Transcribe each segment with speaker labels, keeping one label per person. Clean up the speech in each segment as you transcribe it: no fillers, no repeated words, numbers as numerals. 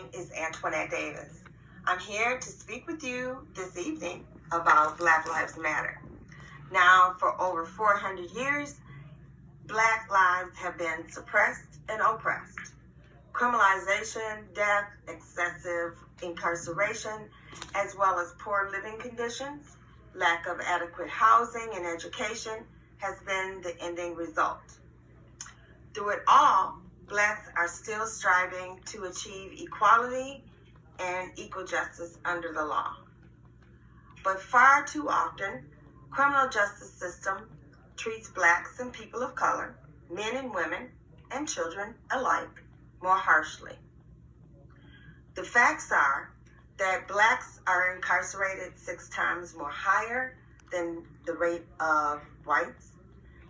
Speaker 1: name is Antoinette Davis. I'm here to speak with you this evening about Black Lives Matter. Now, for over 400 years, Black lives have been suppressed and oppressed. Criminalization, death, excessive incarceration, as well as poor living conditions, lack of adequate housing and education has been the ending result. Through it all, Blacks are still striving to achieve equality and equal justice under the law. But far too often, criminal justice system treats Blacks and people of color, men and women, and children alike, more harshly. The facts are that Blacks are incarcerated 6 times more higher than the rate of whites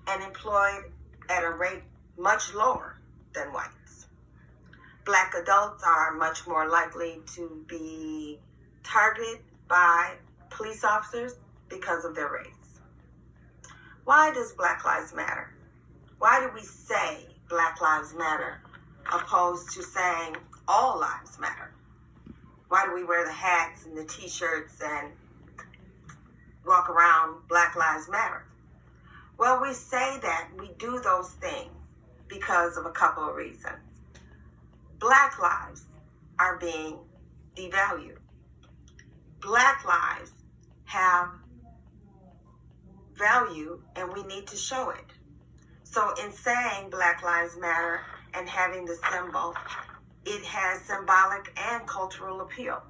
Speaker 1: and employed at a rate much lower than whites. Black adults are much more likely to be targeted by police officers because of their race. Why does Black Lives Matter? Why do we say Black Lives Matter opposed to saying all lives matter? Why do we wear the hats and the t-shirts and walk around Black Lives Matter? Well, we say that we do those things because of a couple of reasons. Black lives are being devalued. Black lives have value and we need to show it. So in saying Black Lives Matter and having the symbol, it has symbolic and cultural appeal.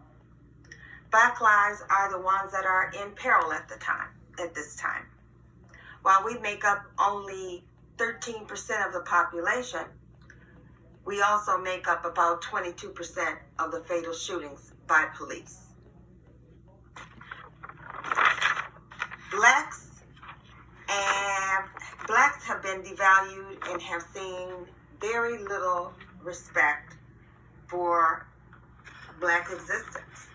Speaker 1: Black lives are the ones that are in peril at this time. While we make up only 13% of the population, we also make up about 22% of the fatal shootings by police. Blacks have been devalued and have seen very little respect for Black existence.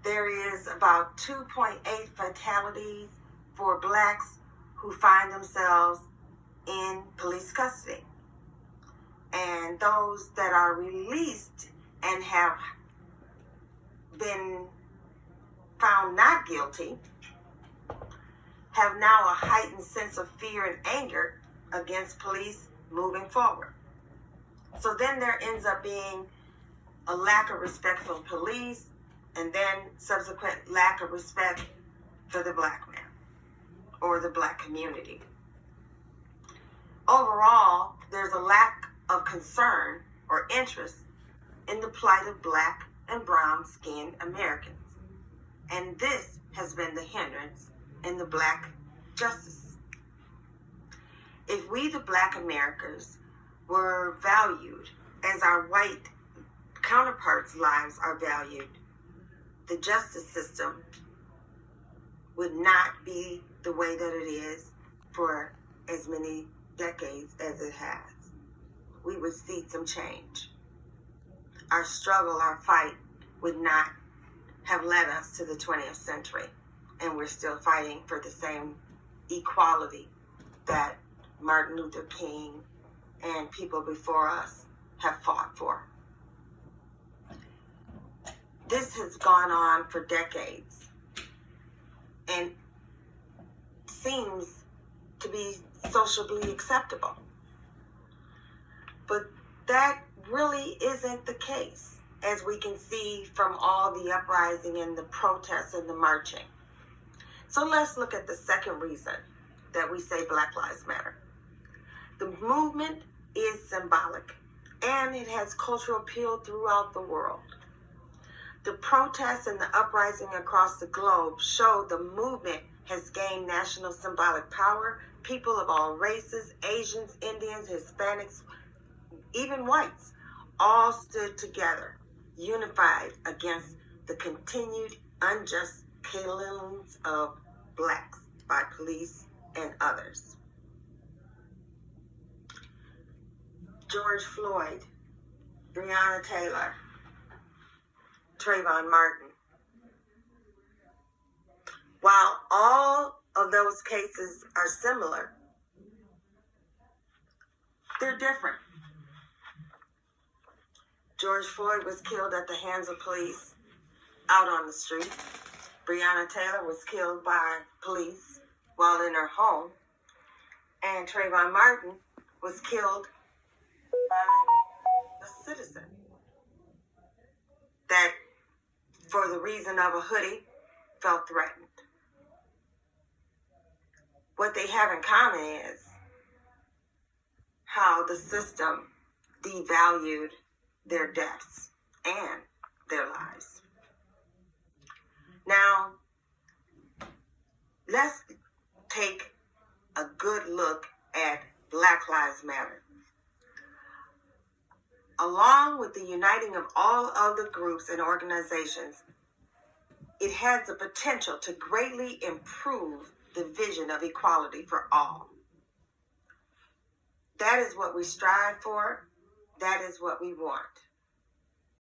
Speaker 1: There is about 2.8 fatalities for Blacks who find themselves in police custody. And those that are released and have been found not guilty have now a heightened sense of fear and anger against police moving forward. So then there ends up being a lack of respect for police and then subsequent lack of respect for the Black man or the Black community. Overall, there's a lack of concern or interest in the plight of Black and brown-skinned Americans. And this has been the hindrance in the Black justice. If we, the Black Americans, were valued as our white counterparts' lives are valued, the justice system would not be the way that it is for as many decades as it has. We would see some change. Our struggle, our fight would not have led us to the 20th century. And we're still fighting for the same equality that Martin Luther King and people before us have fought for. This has gone on for decades and seems to be socially acceptable. But that really isn't the case, as we can see from all the uprising and the protests and the marching. So let's look at the second reason that we say Black Lives Matter. The movement is symbolic and it has cultural appeal throughout the world. The protests and the uprising across the globe show the movement has gained national symbolic power. People of all races, Asians, Indians, Hispanics, even whites, all stood together, unified against the continued unjust killings of Blacks by police and others. George Floyd, Breonna Taylor, Trayvon Martin. While all of those cases are similar, they're different. George Floyd was killed at the hands of police out on the street. Breonna Taylor was killed by police while in her home. And Trayvon Martin was killed by a citizen that, for the reason of a hoodie, felt threatened. What they have in common is how the system devalued their deaths and their lives. Now, let's take a good look at Black Lives Matter. Along with the uniting of all other groups and organizations, it has the potential to greatly improve the vision of equality for all. That is what we strive for. That is what we want.